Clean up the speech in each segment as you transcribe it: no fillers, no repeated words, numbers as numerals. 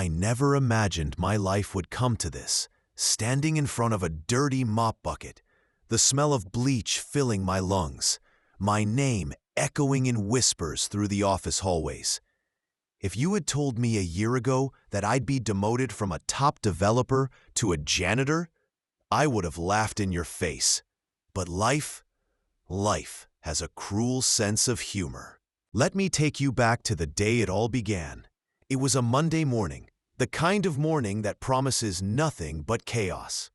I never imagined my life would come to this, standing in front of a dirty mop bucket, the smell of bleach filling my lungs, my name echoing in whispers through the office hallways. If you had told me a year ago that I'd be demoted from a top developer to a janitor, I would have laughed in your face. But life has a cruel sense of humor. Let me take you back to the day it all began. It was a Monday morning, the kind of morning that promises nothing but chaos.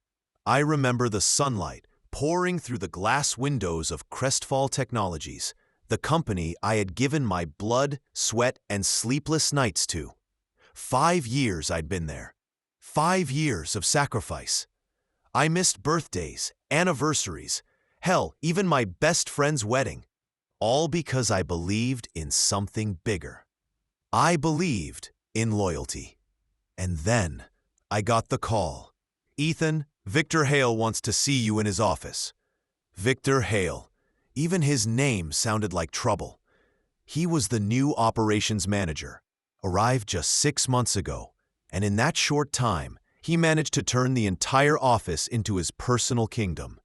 I remember the sunlight pouring through the glass windows of Crestfall Technologies, the company I had given my blood, sweat, and sleepless nights to. 5 years I'd been there. 5 years of sacrifice. I missed birthdays, anniversaries, hell, even my best friend's wedding, all because I believed in something bigger. I believed in loyalty. And then I got the call. Ethan, Victor Hale wants to see you in his office. Victor Hale. Even his name sounded like trouble. He was the new operations manager, arrived just 6 months ago, and in that short time, he managed to turn the entire office into his personal kingdom.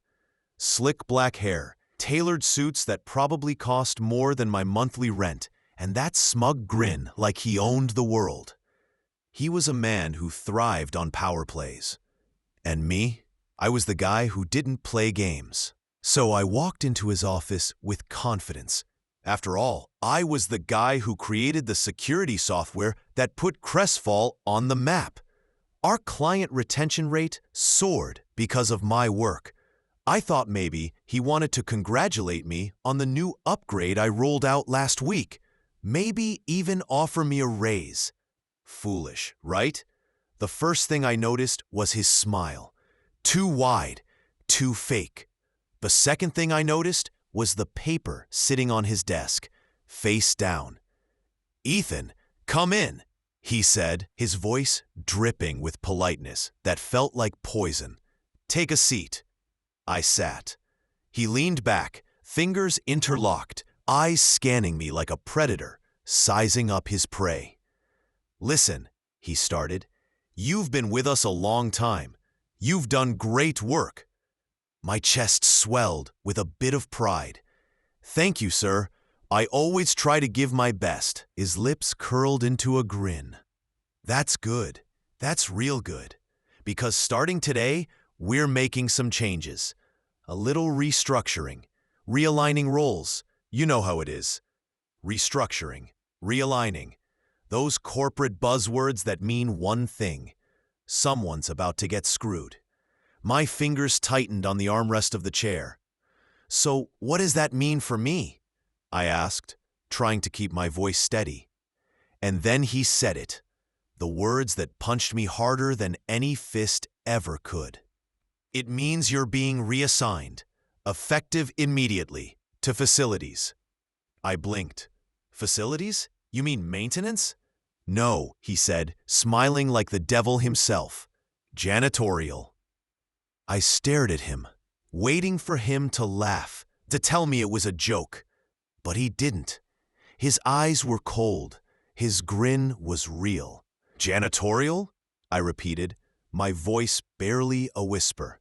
Slick black hair, tailored suits that probably cost more than my monthly rent, and that smug grin like he owned the world. He was a man who thrived on power plays. And me? I was the guy who didn't play games. So I walked into his office with confidence. After all, I was the guy who created the security software that put Crestfall on the map. Our client retention rate soared because of my work. I thought maybe he wanted to congratulate me on the new upgrade I rolled out last week. Maybe even offer me a raise. Foolish, right? The first thing I noticed was his smile. Too wide, too fake. The second thing I noticed was the paper sitting on his desk, face down. "Ethan, come in," he said, his voice dripping with politeness that felt like poison. "Take a seat." I sat. He leaned back, fingers interlocked, eyes scanning me like a predator, sizing up his prey. "Listen," he started, "you've been with us a long time. You've done great work." My chest swelled with a bit of pride. "Thank you, sir. I always try to give my best." His lips curled into a grin. "That's good. That's real good. Because starting today, we're making some changes. A little restructuring, realigning roles. You know how it is. Restructuring, realigning. Those corporate buzzwords that mean one thing. Someone's about to get screwed. My fingers tightened on the armrest of the chair. "So what does that mean for me?" I asked, trying to keep my voice steady. And then he said it, the words that punched me harder than any fist ever could. "It means you're being reassigned, effective immediately, to facilities." I blinked. "Facilities? You mean maintenance?" "No," he said, smiling like the devil himself. "Janitorial." I stared at him, waiting for him to laugh, to tell me it was a joke. But he didn't. His eyes were cold. His grin was real. "Janitorial?" I repeated, my voice barely a whisper.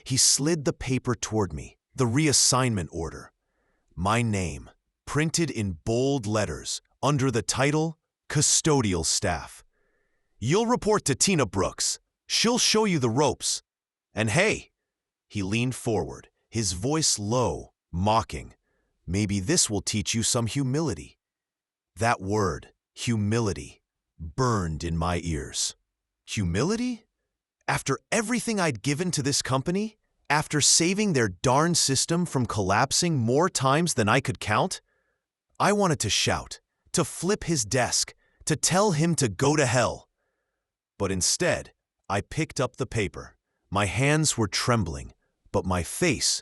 He slid the paper toward me, the reassignment order. My name, printed in bold letters, under the title, Custodial Staff. "You'll report to Tina Brooks. She'll show you the ropes. And hey," he leaned forward, his voice low, mocking, "maybe this will teach you some humility." That word, humility, burned in my ears. Humility? After everything I'd given to this company? After saving their darn system from collapsing more times than I could count? I wanted to shout, to flip his desk, to tell him to go to hell. But instead, I picked up the paper. My hands were trembling, but my face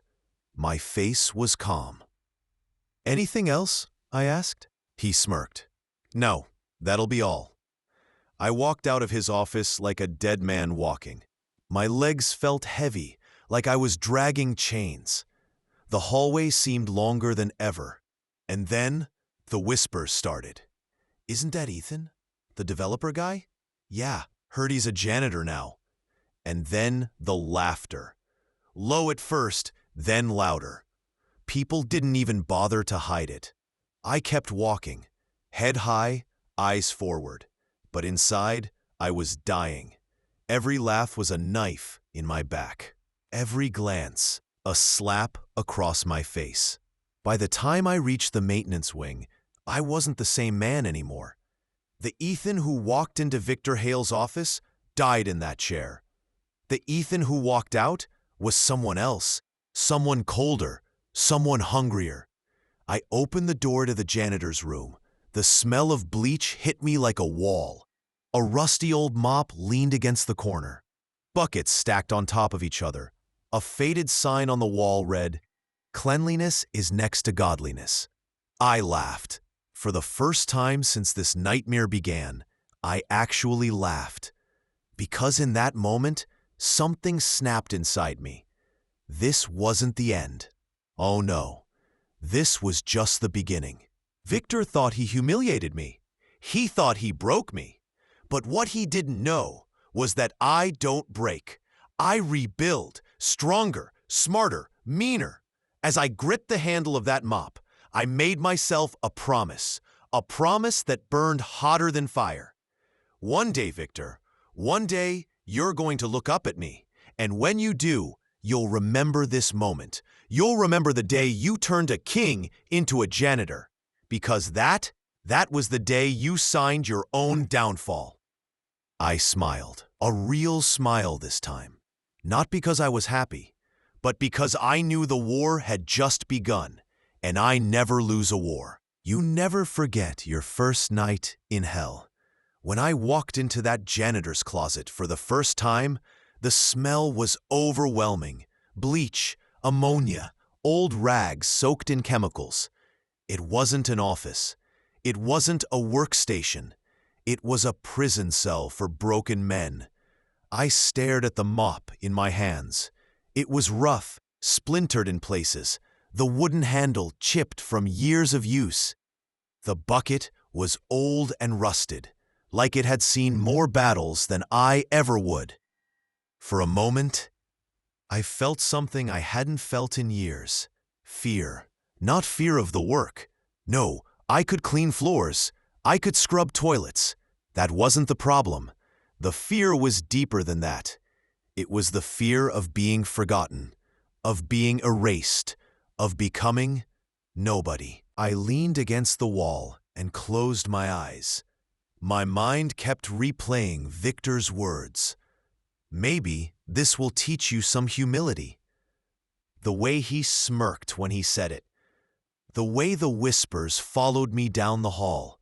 was calm. "Anything else?" I asked. He smirked. "No, that'll be all." I walked out of his office like a dead man walking. My legs felt heavy, like I was dragging chains. The hallway seemed longer than ever. And then the whispers started. "Isn't that Ethan? The developer guy? Yeah, heard he's a janitor now. And then the laughter. Low at first, then louder. People didn't even bother to hide it. I kept walking, head high, eyes forward. But inside, I was dying. Every laugh was a knife in my back. Every glance, a slap across my face. By the time I reached the maintenance wing, I wasn't the same man anymore. The Ethan who walked into Victor Hale's office died in that chair. The Ethan who walked out was someone else, someone colder, someone hungrier. I opened the door to the janitor's room. The smell of bleach hit me like a wall. A rusty old mop leaned against the corner. Buckets stacked on top of each other. A faded sign on the wall read, "Cleanliness is next to godliness." I laughed. For the first time since this nightmare began, I actually laughed. Because in that moment, something snapped inside me. This wasn't the end. Oh no, this was just the beginning. Victor thought he humiliated me. He thought he broke me. But what he didn't know was that I don't break. I rebuild, stronger, smarter, meaner. As I gripped the handle of that mop, I made myself a promise that burned hotter than fire. One day, Victor, one day you're going to look up at me, and when you do, you'll remember this moment. You'll remember the day you turned a king into a janitor, because that was the day you signed your own downfall. I smiled, a real smile this time. Not because I was happy, but because I knew the war had just begun, and I never lose a war. You never forget your first night in hell. When I walked into that janitor's closet for the first time, the smell was overwhelming. Bleach, ammonia, old rags soaked in chemicals. It wasn't an office. It wasn't a workstation. It was a prison cell for broken men. I stared at the mop in my hands. It was rough, splintered in places, the wooden handle chipped from years of use. The bucket was old and rusted, like it had seen more battles than I ever would. For a moment, I felt something I hadn't felt in years. Fear. Not fear of the work. No, I could clean floors. I could scrub toilets. That wasn't the problem. The fear was deeper than that. It was the fear of being forgotten, of being erased, of becoming nobody. I leaned against the wall and closed my eyes. My mind kept replaying Victor's words. Maybe this will teach you some humility. The way he smirked when he said it. The way the whispers followed me down the hall.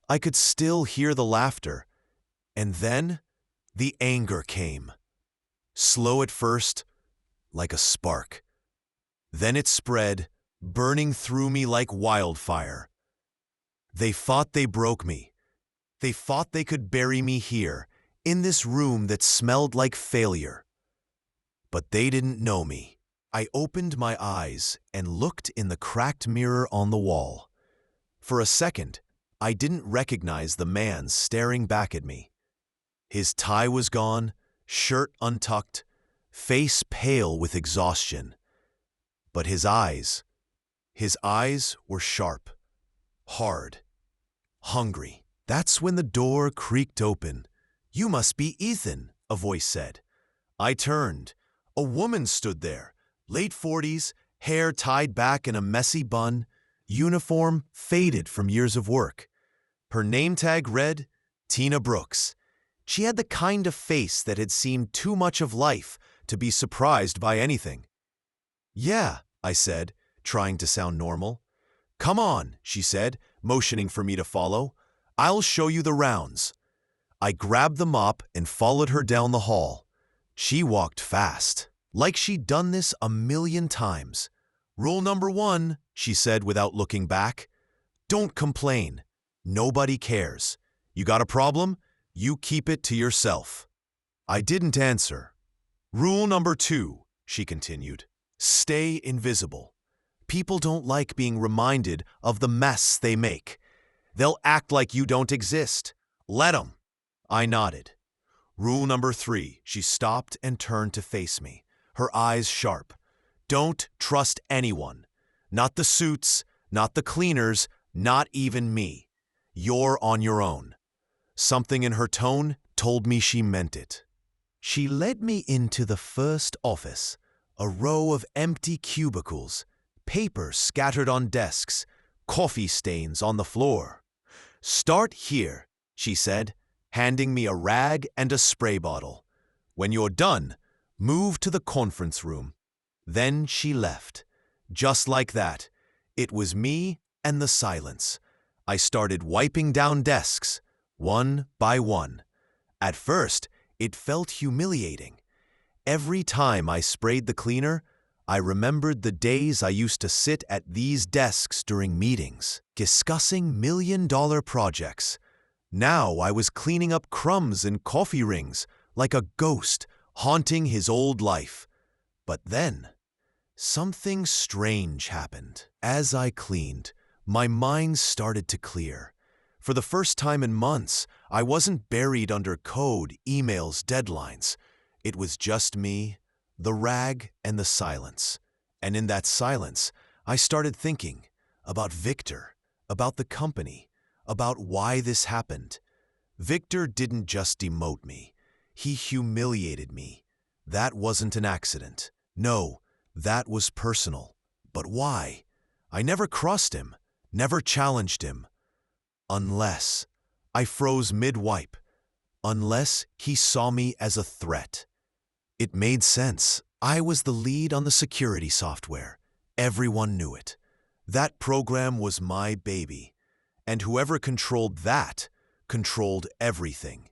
I could still hear the laughter. And then the anger came. Slow at first, like a spark. Then it spread, burning through me like wildfire. They thought they broke me. They thought they could bury me here, in this room that smelled like failure. But they didn't know me. I opened my eyes and looked in the cracked mirror on the wall. For a second, I didn't recognize the man staring back at me. His tie was gone, shirt untucked, face pale with exhaustion. But his eyes were sharp, hard, hungry. That's when the door creaked open. "You must be Ethan," a voice said. I turned. A woman stood there, late 40s, hair tied back in a messy bun, uniform faded from years of work. Her name tag read, Tina Brooks. She had the kind of face that had seen too much of life to be surprised by anything. "Yeah," I said, trying to sound normal. "Come on," she said, motioning for me to follow. "I'll show you the rounds." I grabbed the mop and followed her down the hall. She walked fast, like she'd done this a million times. "Rule number 1, she said without looking back. "Don't complain. Nobody cares. You got a problem? You keep it to yourself." I didn't answer. "Rule number 2, she continued. "Stay invisible. People don't like being reminded of the mess they make. They'll act like you don't exist. Let 'em." I nodded. Rule number 3, she stopped and turned to face me, her eyes sharp. Don't trust anyone. Not the suits, not the cleaners, not even me. You're on your own. Something in her tone told me she meant it. She led me into the first office, a row of empty cubicles, papers scattered on desks, coffee stains on the floor. Start here, she said, handing me a rag and a spray bottle. When you're done, move to the conference room. Then she left. Just like that. It was me and the silence. I started wiping down desks, one by one. At first, it felt humiliating. Every time I sprayed the cleaner, I remembered the days I used to sit at these desks during meetings, discussing million-dollar projects. Now I was cleaning up crumbs and coffee rings like a ghost haunting his old life. But then, something strange happened. As I cleaned, my mind started to clear. For the first time in months, I wasn't buried under code, emails, deadlines. It was just me, the rag, and the silence. And in that silence, I started thinking about Victor, about the company, about why this happened. Victor didn't just demote me. He humiliated me. That wasn't an accident. No, that was personal. But why? I never crossed him, never challenged him. Unless I froze mid-wipe. Unless he saw me as a threat. It made sense. I was the lead on the security software. Everyone knew it. That program was my baby. And whoever controlled that controlled everything.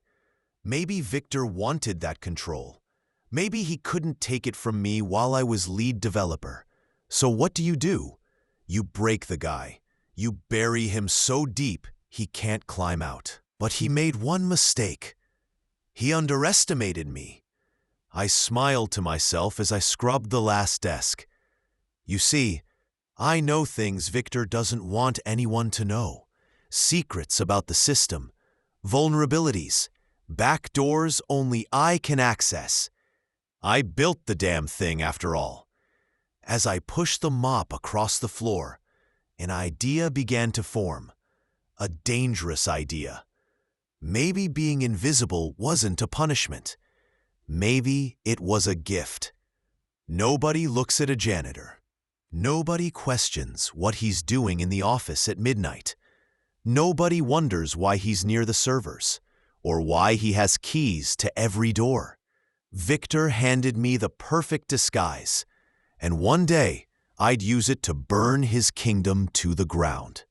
Maybe Victor wanted that control. Maybe he couldn't take it from me while I was lead developer. So what do? You break the guy. You bury him so deep he can't climb out. But he made one mistake. He underestimated me. I smiled to myself as I scrubbed the last desk. You see, I know things Victor doesn't want anyone to know. Secrets about the system, vulnerabilities, back doors only I can access. I built the damn thing after all. As I pushed the mop across the floor, an idea began to form. A dangerous idea. Maybe being invisible wasn't a punishment. Maybe it was a gift. Nobody looks at a janitor. Nobody questions what he's doing in the office at midnight. Nobody wonders why he's near the servers, or why he has keys to every door. Victor handed me the perfect disguise, and one day I'd use it to burn his kingdom to the ground.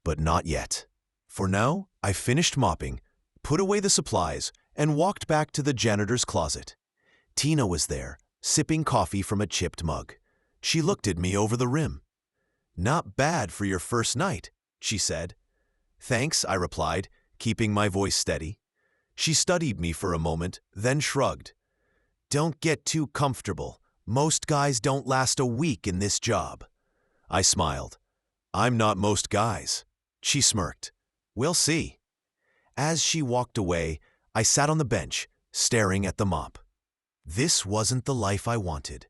But not yet. For now, I finished mopping, put away the supplies, and walked back to the janitor's closet. Tina was there, sipping coffee from a chipped mug. She looked at me over the rim. "Not bad for your first night," she said. "Thanks," I replied, keeping my voice steady. She studied me for a moment, then shrugged. "Don't get too comfortable. Most guys don't last a week in this job." I smiled. "I'm not most guys." She smirked. "We'll see." As she walked away, I sat on the bench, staring at the mop. This wasn't the life I wanted,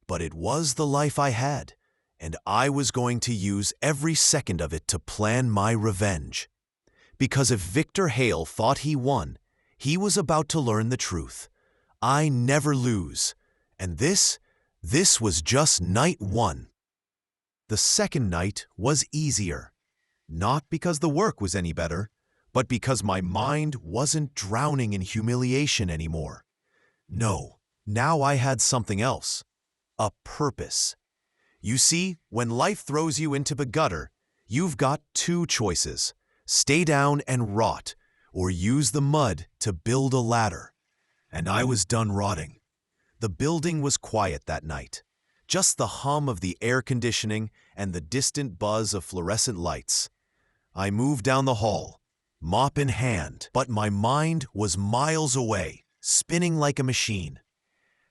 but it was the life I had, and I was going to use every second of it to plan my revenge. Because if Victor Hale thought he won, he was about to learn the truth. I never lose, and this was just night 1. The second night was easier, not because the work was any better, but because my mind wasn't drowning in humiliation anymore. No, now I had something else. A purpose. You see, when life throws you into the gutter, you've got 2 choices. Stay down and rot, or use the mud to build a ladder. And I was done rotting. The building was quiet that night. Just the hum of the air conditioning and the distant buzz of fluorescent lights. I moved down the hall, mop in hand, but my mind was miles away, spinning like a machine.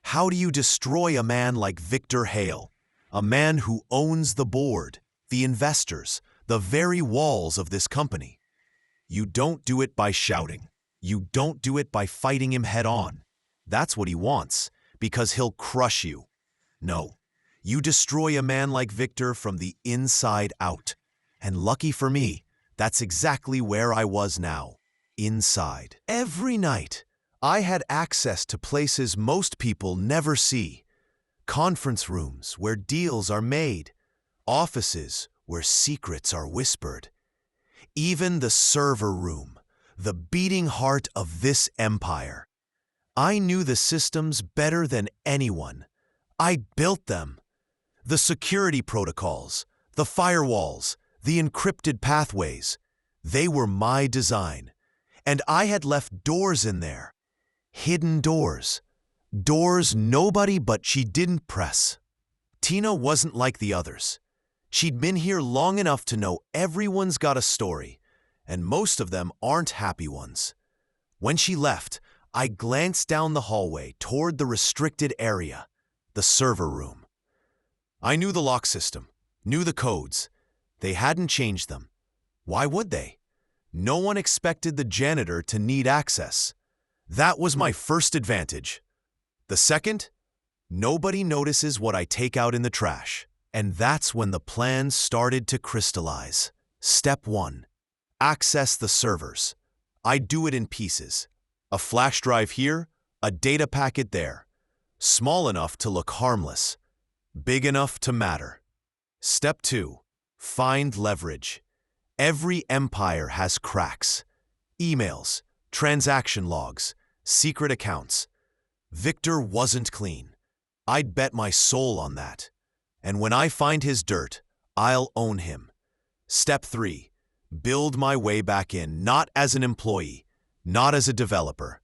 How do you destroy a man like Victor Hale? A man who owns the board, the investors, the very walls of this company. You don't do it by shouting. You don't do it by fighting him head on. That's what he wants, because he'll crush you. No, you destroy a man like Victor from the inside out. And lucky for me, that's exactly where I was now, inside. Every night, I had access to places most people never see. Conference rooms where deals are made. Offices where secrets are whispered. Even the server room, the beating heart of this empire. I knew the systems better than anyone. I built them. The security protocols, the firewalls, the encrypted pathways. They were my design. And I had left doors in there. Hidden doors. Doors nobody but she didn't press. Tina wasn't like the others. She'd been here long enough to know everyone's got a story, and most of them aren't happy ones. When she left, I glanced down the hallway toward the restricted area, the server room. I knew the lock system, knew the codes. They hadn't changed them. Why would they? No one expected the janitor to need access. That was my first advantage. The second, nobody notices what I take out in the trash. And that's when the plan started to crystallize. Step 1. Access the servers. I do it in pieces. A flash drive here, a data packet there. Small enough to look harmless, big enough to matter. Step 2. Find leverage. Every empire has cracks. Emails, transaction logs, secret accounts. Victor wasn't clean. I'd bet my soul on that. And when I find his dirt, I'll own him. Step 3. Build my way back in, not as an employee, not as a developer.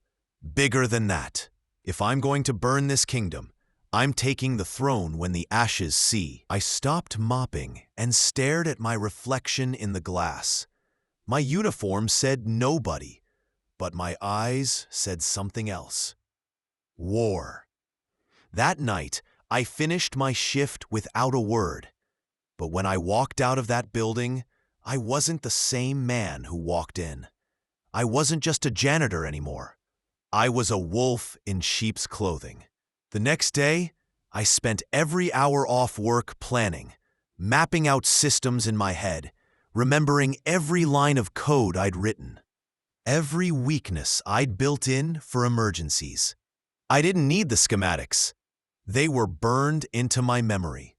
Bigger than that. If I'm going to burn this kingdom, I'm taking the throne when the ashes see. I stopped mopping and stared at my reflection in the glass. My uniform said nobody, but my eyes said something else. War. That night, I finished my shift without a word. But when I walked out of that building, I wasn't the same man who walked in. I wasn't just a janitor anymore. I was a wolf in sheep's clothing. The next day, I spent every hour off work planning, mapping out systems in my head, remembering every line of code I'd written, every weakness I'd built in for emergencies. I didn't need the schematics. They were burned into my memory.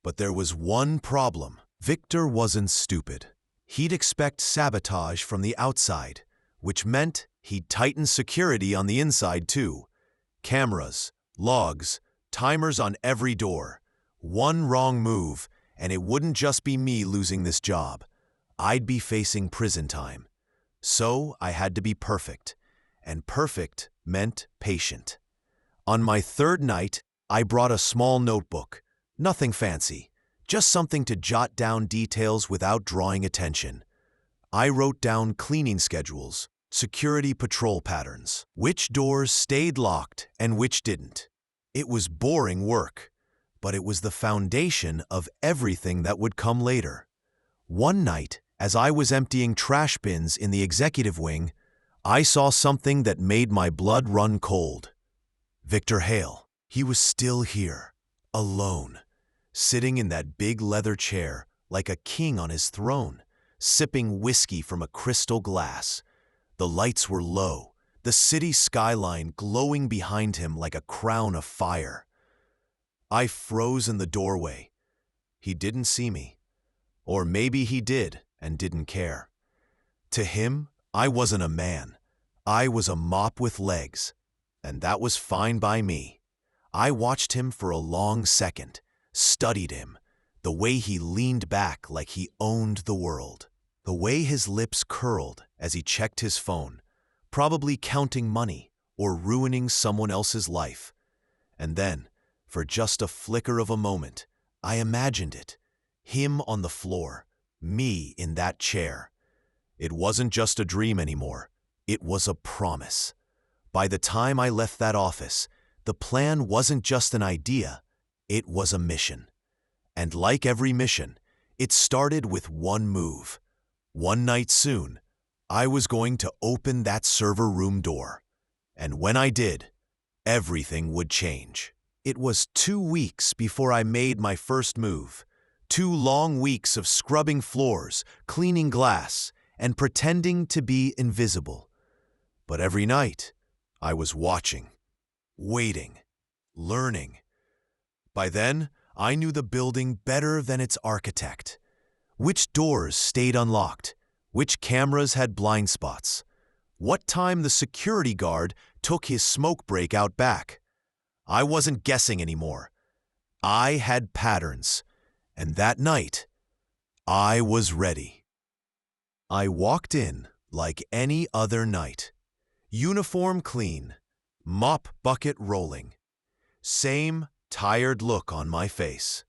But there was one problem. Victor wasn't stupid. He'd expect sabotage from the outside, which meant he'd tighten security on the inside too. Cameras, logs, timers on every door. One wrong move, and it wouldn't just be me losing this job. I'd be facing prison time. So I had to be perfect, and perfect meant patient. On my third night, I brought a small notebook, nothing fancy, just something to jot down details without drawing attention. I wrote down cleaning schedules, security patrol patterns, which doors stayed locked and which didn't. It was boring work, but it was the foundation of everything that would come later. One night, as I was emptying trash bins in the executive wing, I saw something that made my blood run cold. Victor Hale. He was still here, alone, sitting in that big leather chair like a king on his throne, sipping whiskey from a crystal glass. The lights were low, the city skyline glowing behind him like a crown of fire. I froze in the doorway. He didn't see me. Or maybe he did and didn't care. To him, I wasn't a man. I was a mop with legs, and that was fine by me. I watched him for a long second, studied him, the way he leaned back like he owned the world, the way his lips curled as he checked his phone, probably counting money or ruining someone else's life. And then, for just a flicker of a moment, I imagined it, him on the floor, me in that chair. It wasn't just a dream anymore, it was a promise. By the time I left that office, the plan wasn't just an idea, it was a mission. And like every mission, it started with one move. One night soon, I was going to open that server room door. And when I did, everything would change. It was 2 weeks before I made my first move. 2 long weeks of scrubbing floors, cleaning glass, and pretending to be invisible. But every night, I was watching, waiting, learning. By then, I knew the building better than its architect. Which doors stayed unlocked? Which cameras had blind spots? What time the security guard took his smoke break out back? I wasn't guessing anymore. I had patterns, and that night, I was ready. I walked in like any other night. Uniform clean, mop bucket rolling. Same tired look on my face.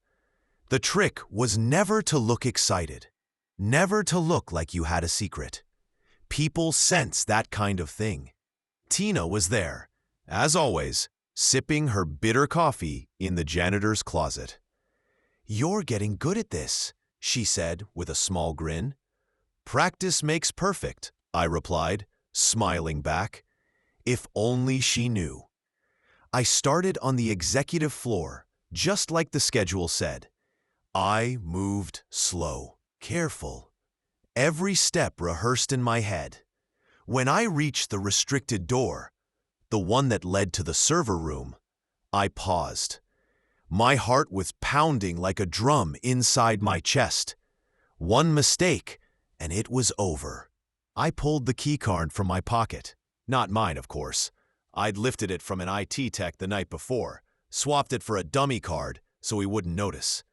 The trick was never to look excited, never to look like you had a secret. People sense that kind of thing. Tina was there, as always, sipping her bitter coffee in the janitor's closet. "You're getting good at this," she said with a small grin. "Practice makes perfect," I replied, smiling back. If only she knew. I started on the executive floor, just like the schedule said. I moved slow, careful. Every step rehearsed in my head. When I reached the restricted door, the one that led to the server room, I paused. My heart was pounding like a drum inside my chest. One mistake, and it was over. I pulled the keycard from my pocket. Not mine, of course. I'd lifted it from an IT tech the night before, swapped it for a dummy card so he wouldn't notice.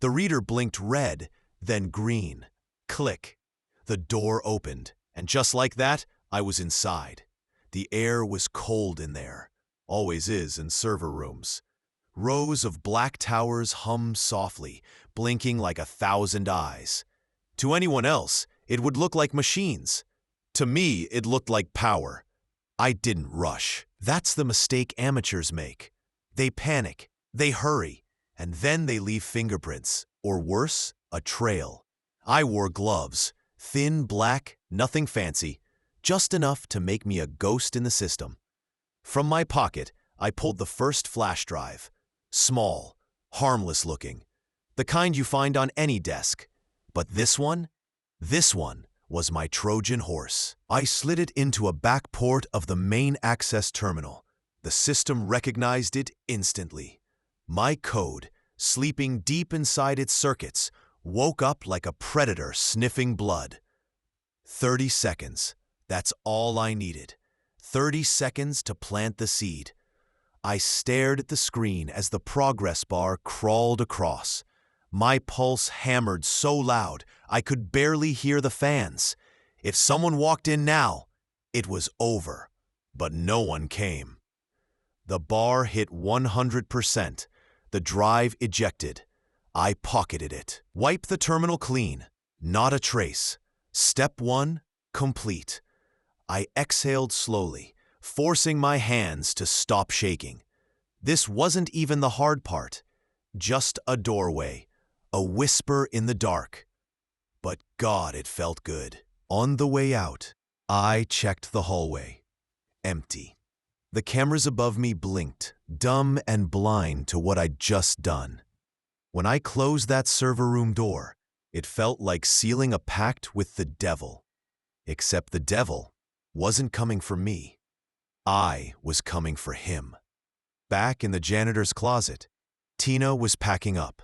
The reader blinked red, then green. Click. The door opened, and just like that, I was inside. The air was cold in there. Always is in server rooms. Rows of black towers hummed softly, blinking like 1,000 eyes. To anyone else, it would look like machines. To me, it looked like power. I didn't rush. That's the mistake amateurs make. They panic, they hurry, and then they leave fingerprints, or worse, a trail. I wore gloves, thin, black, nothing fancy, just enough to make me a ghost in the system. From my pocket, I pulled the first flash drive. Small, harmless looking, the kind you find on any desk. But this one was my Trojan horse. I slid it into a back port of the main access terminal. The system recognized it instantly. My code, sleeping deep inside its circuits, woke up like a predator sniffing blood. 30 seconds. That's all I needed. 30 seconds to plant the seed. I stared at the screen as the progress bar crawled across. My pulse hammered so loud I could barely hear the fans. If someone walked in now, it was over. But no one came. The bar hit 100%. The drive ejected. I pocketed it. Wipe the terminal clean. Not a trace. Step 1, complete. I exhaled slowly, forcing my hands to stop shaking. This wasn't even the hard part. Just a doorway, a whisper in the dark. But God, it felt good. On the way out, I checked the hallway. Empty. The cameras above me blinked, dumb and blind to what I'd just done. When I closed that server room door, it felt like sealing a pact with the devil. Except the devil wasn't coming for me. I was coming for him. Back in the janitor's closet, Tina was packing up.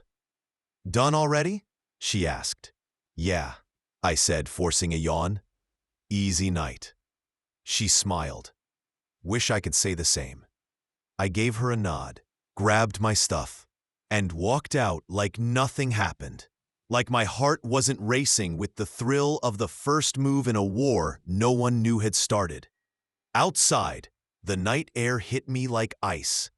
"Done already?" she asked. "Yeah," I said, forcing a yawn. "Easy night." She smiled. Wish I could say the same. I gave her a nod, grabbed my stuff, and walked out like nothing happened. Like my heart wasn't racing with the thrill of the first move in a war no one knew had started. Outside, the night air hit me like ice.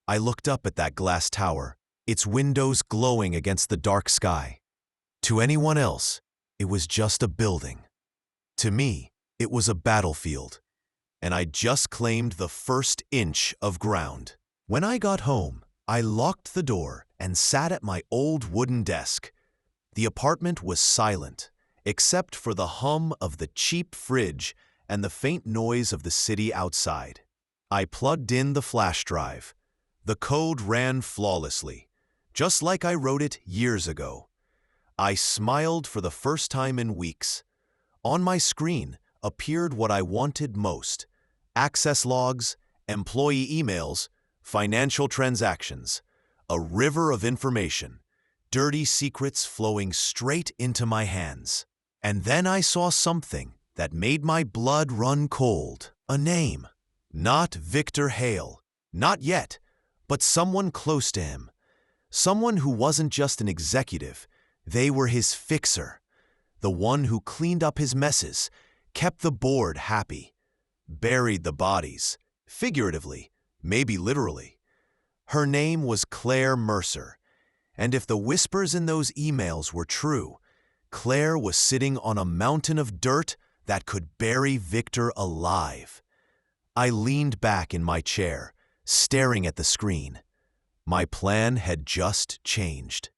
I looked up at that glass tower, its windows glowing against the dark sky. To anyone else, it was just a building. To me, it was a battlefield, and I'd just claimed the first inch of ground. When I got home, I locked the door and sat at my old wooden desk. The apartment was silent, except for the hum of the cheap fridge and the faint noise of the city outside. I plugged in the flash drive. The code ran flawlessly, just like I wrote it years ago. I smiled for the first time in weeks. On my screen appeared what I wanted most: access logs, employee emails, financial transactions, a river of information, dirty secrets flowing straight into my hands. And then I saw something that made my blood run cold. A name. Not Victor Hale. Not yet, but someone close to him. Someone who wasn't just an executive. They were his fixer. The one who cleaned up his messes, kept the board happy, buried the bodies, figuratively, maybe literally. Her name was Claire Mercer, and if the whispers in those emails were true, Claire was sitting on a mountain of dirt that could bury Victor alive. I leaned back in my chair, staring at the screen. My plan had just changed.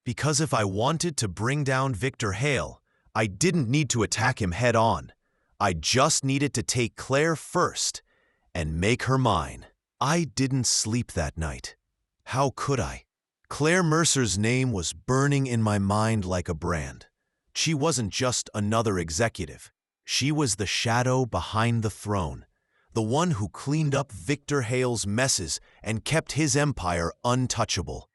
Because if I wanted to bring down Victor Hale, I didn't need to attack him head-on. I just needed to take Claire first and make her mine. I didn't sleep that night. How could I? Claire Mercer's name was burning in my mind like a brand. She wasn't just another executive. She was the shadow behind the throne, the one who cleaned up Victor Hale's messes and kept his empire untouchable.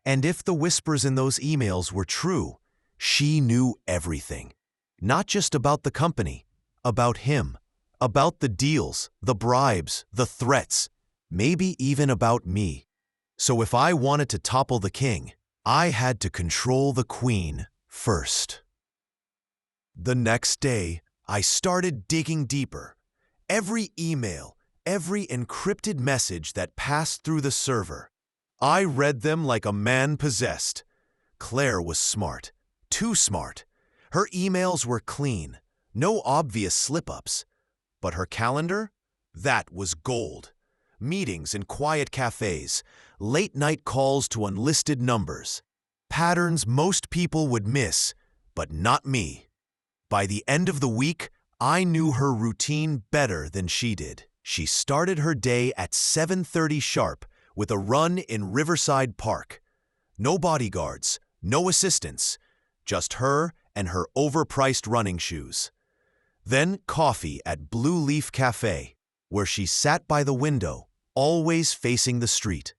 And if the whispers in those emails were true, she knew everything. Not just about the company, about him, about the deals, the bribes, the threats, maybe even about me. So if I wanted to topple the king, I had to control the queen first. The next day, I started digging deeper. Every email, every encrypted message that passed through the server, I read them like a man possessed. Claire was smart, too smart. Her emails were clean, no obvious slip-ups. But her calendar? That was gold. Meetings in quiet cafes, late-night calls to unlisted numbers. Patterns most people would miss, but not me. By the end of the week, I knew her routine better than she did. She started her day at 7:30 sharp with a run in Riverside Park. No bodyguards, no assistants, just her and her overpriced running shoes. Then coffee at Blue Leaf Cafe, where she sat by the window, always facing the street.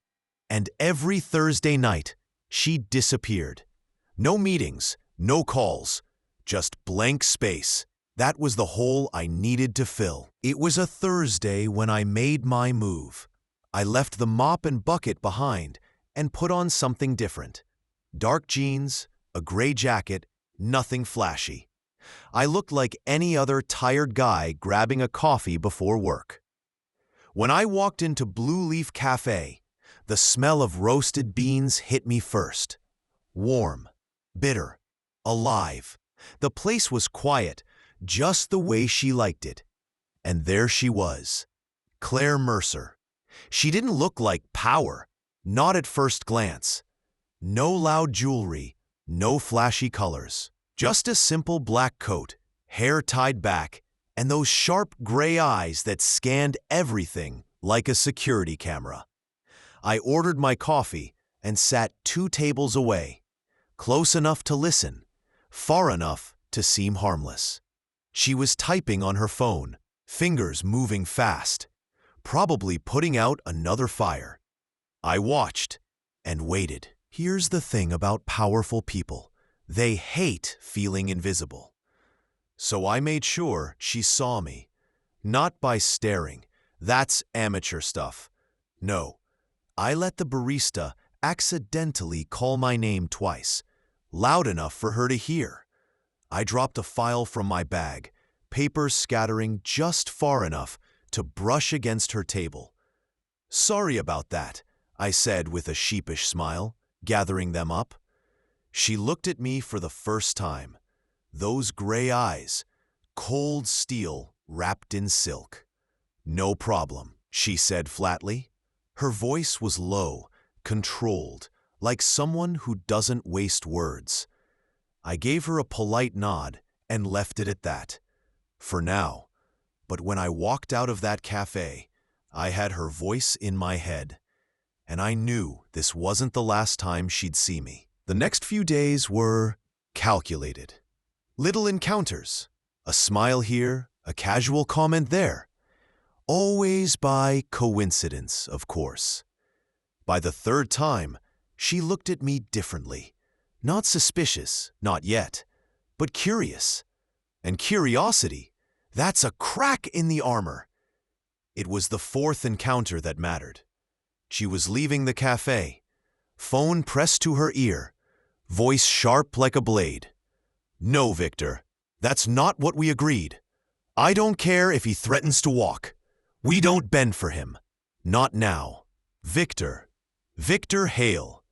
And every Thursday night, she disappeared. No meetings, no calls, just blank space. That was the hole I needed to fill. It was a Thursday when I made my move. I left the mop and bucket behind and put on something different. Dark jeans, a gray jacket, nothing flashy. I looked like any other tired guy grabbing a coffee before work. When I walked into Blue Leaf Cafe, the smell of roasted beans hit me first. Warm, bitter, alive. The place was quiet, just the way she liked it. And there she was, Claire Mercer. She didn't look like power, not at first glance. No loud jewelry, no flashy colors. Just a simple black coat, hair tied back, and those sharp gray eyes that scanned everything like a security camera. I ordered my coffee and sat 2 tables away, close enough to listen, far enough to seem harmless. She was typing on her phone, fingers moving fast, probably putting out another fire. I watched and waited. Here's the thing about powerful people. They hate feeling invisible. So I made sure she saw me. Not by staring. That's amateur stuff. No. I let the barista accidentally call my name twice, loud enough for her to hear. I dropped a file from my bag, papers scattering just far enough to brush against her table. "Sorry about that," I said with a sheepish smile, gathering them up. She looked at me for the first time. Those gray eyes, cold steel wrapped in silk. "No problem," she said flatly. Her voice was low, controlled, like someone who doesn't waste words. I gave her a polite nod and left it at that. For now. But when I walked out of that cafe, I had her voice in my head, and I knew this wasn't the last time she'd see me. The next few days were calculated. Little encounters, a smile here, a casual comment there. Always by coincidence, of course. By the third time, she looked at me differently. Not suspicious, not yet, but curious. And curiosity, that's a crack in the armor. It was the fourth encounter that mattered. She was leaving the cafe, phone pressed to her ear, voice sharp like a blade. "No, Victor, that's not what we agreed. I don't care if he threatens to walk. We don't bend for him. Not now. Victor. Victor Hale."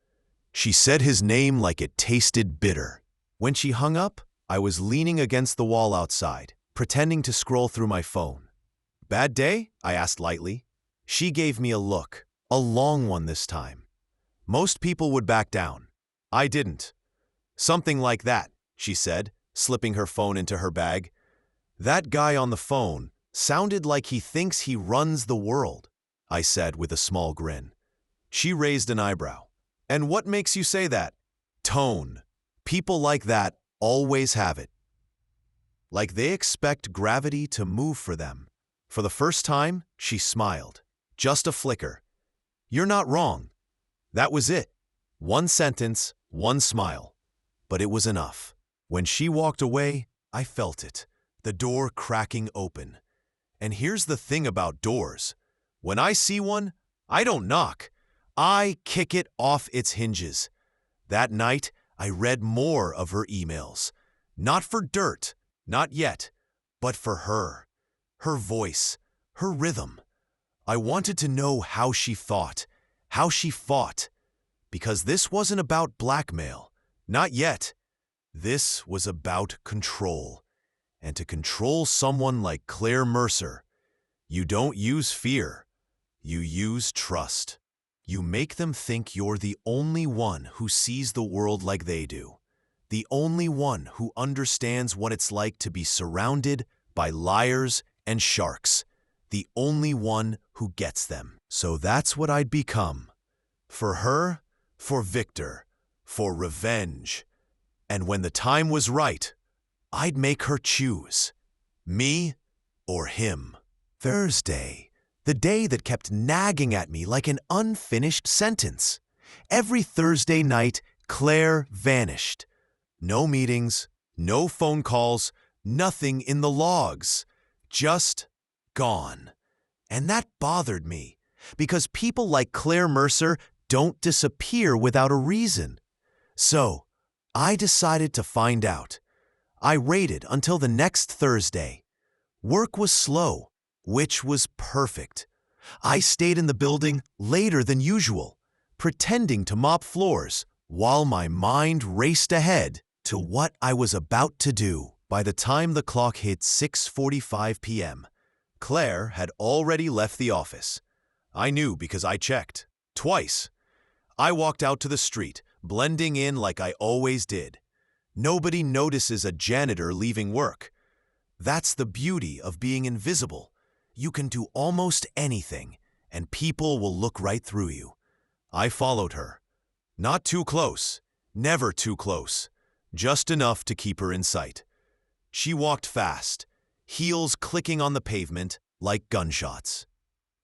She said his name like it tasted bitter. When she hung up, I was leaning against the wall outside, pretending to scroll through my phone. "Bad day?" I asked lightly. She gave me a look, a long one this time. Most people would back down. I didn't. "Something like that," she said, slipping her phone into her bag. "That guy on the phone sounded like he thinks he runs the world," I said with a small grin. She raised an eyebrow. "And what makes you say that?" "Tone. People like that always have it. Like they expect gravity to move for them." For the first time, she smiled. Just a flicker. "You're not wrong." That was it. One sentence, one smile. But it was enough. When she walked away, I felt it, the door cracking open. And here's the thing about doors. When I see one, I don't knock. I kick it off its hinges. That night, I read more of her emails. Not for dirt, not yet, but for her. Her voice, her rhythm. I wanted to know how she thought, how she fought. Because this wasn't about blackmail. Not yet. This was about control. And to control someone like Claire Mercer, you don't use fear. You use trust. You make them think you're the only one who sees the world like they do. The only one who understands what it's like to be surrounded by liars and sharks. The only one who gets them. So that's what I'd become. For her, for Victor, for revenge. And when the time was right, I'd make her choose. Me or him. Thursday. The day that kept nagging at me like an unfinished sentence. Every Thursday night, Claire vanished. No meetings, no phone calls, nothing in the logs. Just gone. And that bothered me, because people like Claire Mercer don't disappear without a reason. So, I decided to find out. I waited until the next Thursday. Work was slow, which was perfect. I stayed in the building later than usual, pretending to mop floors, while my mind raced ahead to what I was about to do. By the time the clock hit 6:45 p.m., Claire had already left the office. I knew because I checked. Twice. I walked out to the street, blending in like I always did. Nobody notices a janitor leaving work. That's the beauty of being invisible. You can do almost anything, and people will look right through you. I followed her. Not too close. Never too close. Just enough to keep her in sight. She walked fast, heels clicking on the pavement like gunshots.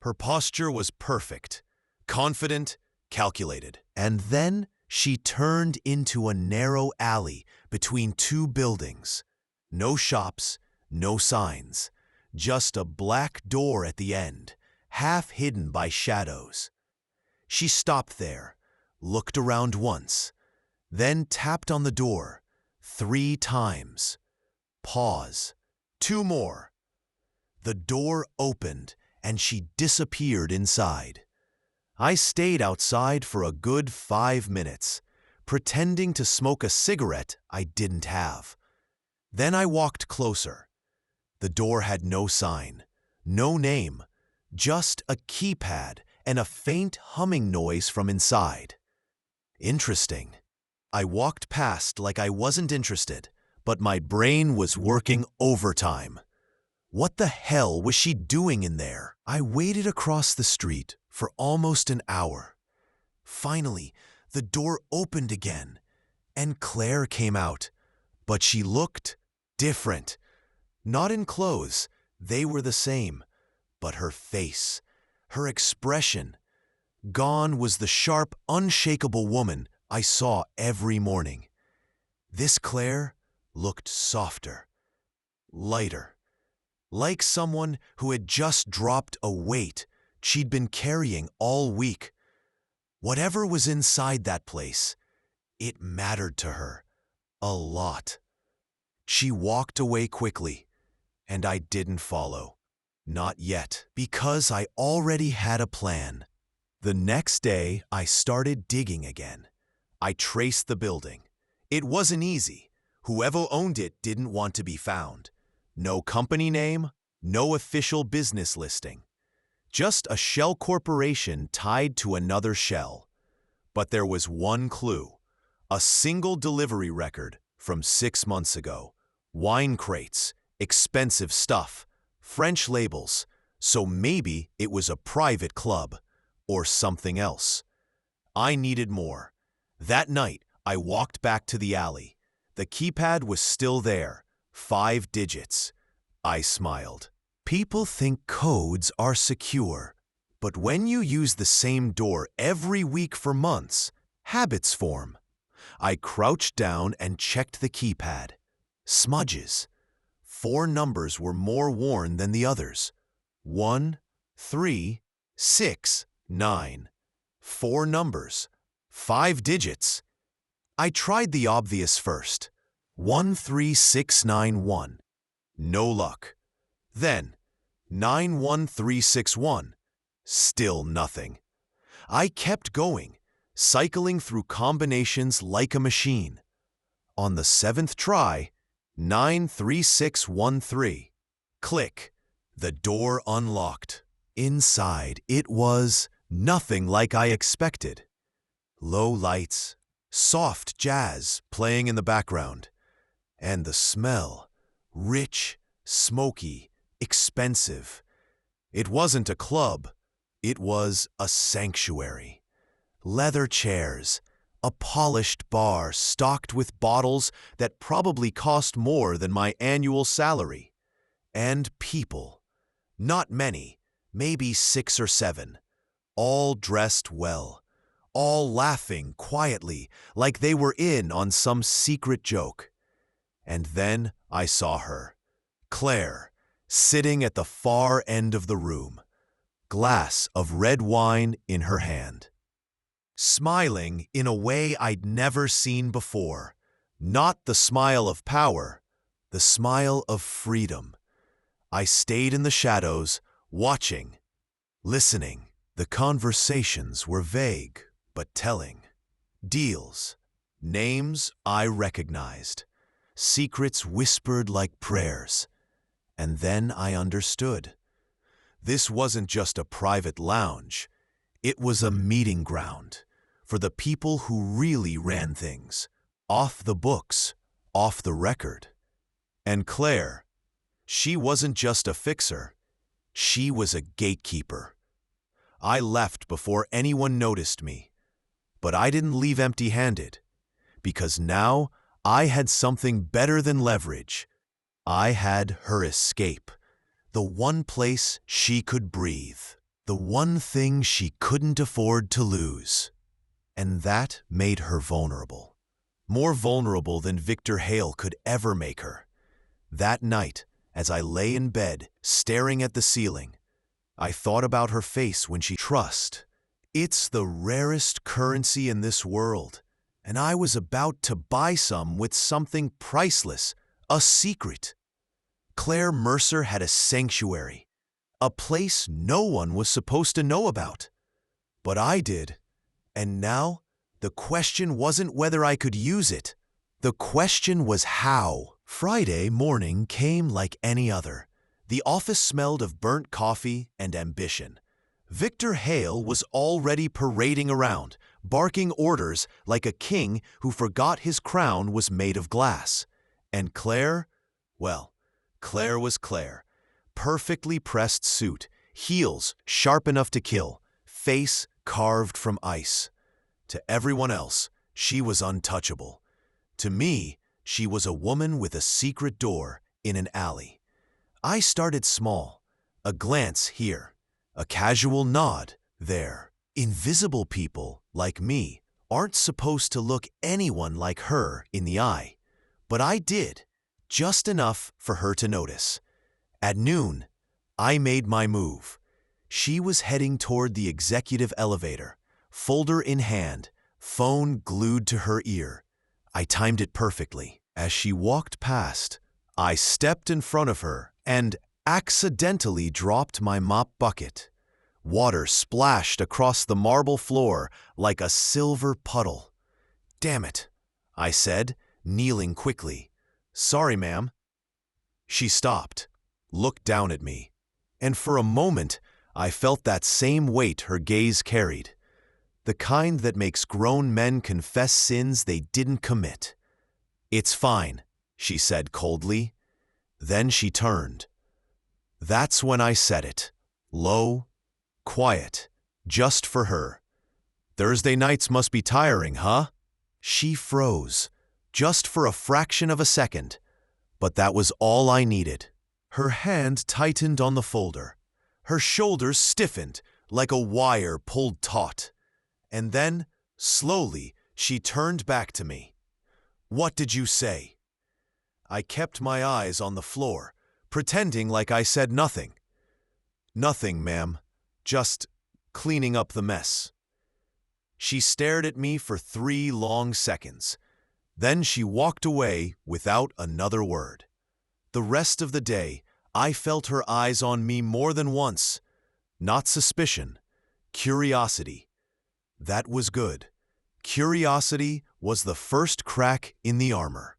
Her posture was perfect, confident, calculated. And then she turned into a narrow alley between two buildings. No shops, no signs. Just a black door at the end, half hidden by shadows. She stopped there, looked around once, then tapped on the door 3 times. Pause. 2 more. The door opened and she disappeared inside. I stayed outside for a good 5 minutes, pretending to smoke a cigarette I didn't have. Then I walked closer. The door had no sign, no name, just a keypad and a faint humming noise from inside. Interesting. I walked past like I wasn't interested, but my brain was working overtime. What the hell was she doing in there? I waited across the street for almost an hour. Finally, the door opened again, and Claire came out. But she looked different. Not in clothes, they were the same. But her face, her expression. Gone was the sharp, unshakable woman I saw every morning. This Claire looked softer, lighter, like someone who had just dropped a weight she'd been carrying all week. Whatever was inside that place, it mattered to her a lot. She walked away quickly, and I didn't follow. Not yet, because I already had a plan. The next day, I started digging again. I traced the building. It wasn't easy. Whoever owned it didn't want to be found. No company name, no official business listing. Just a shell corporation tied to another shell. But there was one clue. A single delivery record from 6 months ago. Wine crates, expensive stuff, French labels. So maybe it was a private club. Or something else. I needed more. That night, I walked back to the alley. The keypad was still there, 5 digits. I smiled. People think codes are secure, but when you use the same door every week for months, habits form. I crouched down and checked the keypad. Smudges. 4 numbers were more worn than the others. 1, 3, 6, 9. 4 numbers. 5 digits. I tried the obvious first. 13691. No luck. Then 91361. Still nothing. I kept going, cycling through combinations like a machine. On the 7th try, 93613. Click. The door unlocked. Inside, it was nothing like I expected. Low lights, soft jazz playing in the background, and the smell, rich, smoky, expensive. It wasn't a club, it was a sanctuary. Leather chairs, a polished bar stocked with bottles that probably cost more than my annual salary. And people, not many, maybe 6 or 7. All dressed well, all laughing quietly like they were in on some secret joke. And then I saw her, Claire, sitting at the far end of the room, glass of red wine in her hand. Smiling in a way I'd never seen before, not the smile of power, the smile of freedom. I stayed in the shadows, watching, listening. The conversations were vague, but telling. Deals, names I recognized, secrets whispered like prayers. And then I understood. This wasn't just a private lounge. It was a meeting ground for the people who really ran things, off the books, off the record. And Claire, she wasn't just a fixer. She was a gatekeeper. I left before anyone noticed me, but I didn't leave empty-handed, because now I had something better than leverage. I had her escape, the one place she could breathe, the one thing she couldn't afford to lose. And that made her vulnerable, more vulnerable than Victor Hale could ever make her. That night, as I lay in bed, staring at the ceiling, I thought about her face when she trust. It's the rarest currency in this world, and I was about to buy some with something priceless, a secret. Claire Mercer had a sanctuary, a place no one was supposed to know about. But I did, and now the question wasn't whether I could use it. The question was how. Friday morning came like any other. The office smelled of burnt coffee and ambition. Victor Hale was already parading around, barking orders like a king who forgot his crown was made of glass. And Claire? Well, Claire was Claire. Perfectly pressed suit, heels sharp enough to kill, face carved from ice. To everyone else, she was untouchable. To me, she was a woman with a secret door in an alley. I started small, a glance here, a casual nod there. Invisible people, like me, aren't supposed to look anyone like her in the eye. But I did, just enough for her to notice. At noon, I made my move. She was heading toward the executive elevator, folder in hand, phone glued to her ear. I timed it perfectly. As she walked past, I stepped in front of her and accidentally dropped my mop bucket. Water splashed across the marble floor like a silver puddle. "Damn it," I said, kneeling quickly. "Sorry, ma'am." She stopped, looked down at me, and for a moment I felt that same weight her gaze carried, the kind that makes grown men confess sins they didn't commit. "It's fine," she said coldly. Then she turned. That's when I said it, low, quiet, just for her. "Thursday nights must be tiring, huh?" She froze, just for a fraction of a second, but that was all I needed. Her hand tightened on the folder. Her shoulders stiffened like a wire pulled taut. And then, slowly, she turned back to me. "What did you say?" I kept my eyes on the floor, pretending like I said nothing. "Nothing, ma'am. Just cleaning up the mess." She stared at me for 3 long seconds. Then she walked away without another word. The rest of the day, I felt her eyes on me more than once. Not suspicion, curiosity. That was good. Curiosity was the first crack in the armor.